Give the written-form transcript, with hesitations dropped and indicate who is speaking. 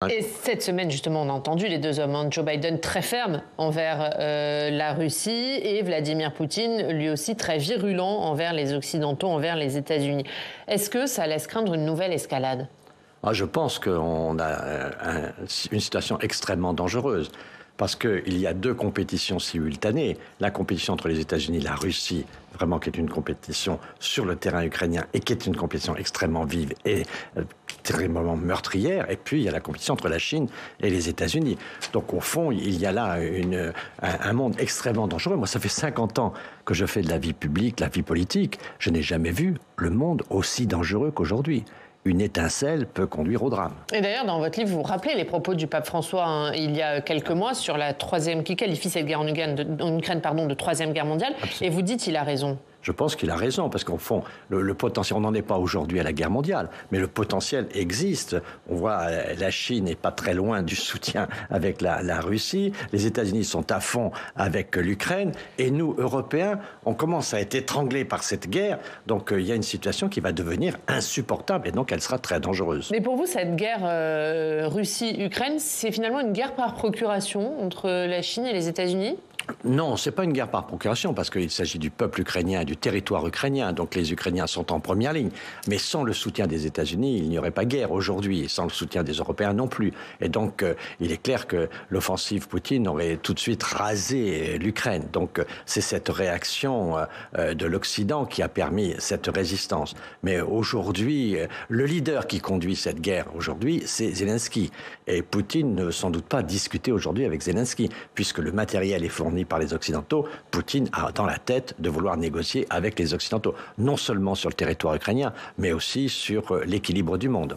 Speaker 1: Et cette semaine, justement, on a entendu les deux hommes, Joe Biden très ferme envers la Russie et Vladimir Poutine, lui aussi très virulent envers les Occidentaux, envers les États-Unis. Est-ce que ça laisse craindre une nouvelle escalade ?
Speaker 2: Je pense qu'on a une situation extrêmement dangereuse. Parce qu'il y a deux compétitions simultanées. La compétition entre les États-Unis et la Russie, vraiment qui est une compétition sur le terrain ukrainien et qui est une compétition extrêmement vive et terriblement meurtrière. Et puis il y a la compétition entre la Chine et les États-Unis. Donc au fond, il y a là un monde extrêmement dangereux. Moi, ça fait 50 ans que je fais de la vie publique, de la vie politique. Je n'ai jamais vu le monde aussi dangereux qu'aujourd'hui. Une étincelle peut conduire au drame.
Speaker 1: Et d'ailleurs, dans votre livre, vous rappelez les propos du pape François il y a quelques mois sur la troisième, qui qualifie cette guerre en Ukraine de troisième guerre mondiale. Absolument. Et vous dites qu'il a raison.
Speaker 2: Je pense qu'il a raison, parce qu'au fond, le potentiel, on n'en est pas aujourd'hui à la guerre mondiale, mais le potentiel existe. On voit, la Chine n'est pas très loin du soutien avec la Russie, les États-Unis sont à fond avec l'Ukraine, et nous, Européens, on commence à être étranglés par cette guerre, donc il y a une situation qui va devenir insupportable, et donc elle sera très dangereuse.
Speaker 1: Mais pour vous, cette guerre Russie-Ukraine, c'est finalement une guerre par procuration entre la Chine et les États-Unis ?
Speaker 2: Non, c'est pas une guerre par procuration, parce qu'il s'agit du peuple ukrainien, du territoire ukrainien, donc les Ukrainiens sont en première ligne. Mais sans le soutien des États-Unis, il n'y aurait pas guerre aujourd'hui, et sans le soutien des Européens non plus. Et donc, il est clair que l'offensive Poutine aurait tout de suite rasé l'Ukraine. Donc, c'est cette réaction de l'Occident qui a permis cette résistance. Mais aujourd'hui, le leader qui conduit cette guerre aujourd'hui, c'est Zelensky. Et Poutine ne veut sans doute pas discuter aujourd'hui avec Zelensky, puisque le matériel est fourni par les Occidentaux. Poutine a dans la tête de vouloir négocier avec les Occidentaux, non seulement sur le territoire ukrainien, mais aussi sur l'équilibre du monde.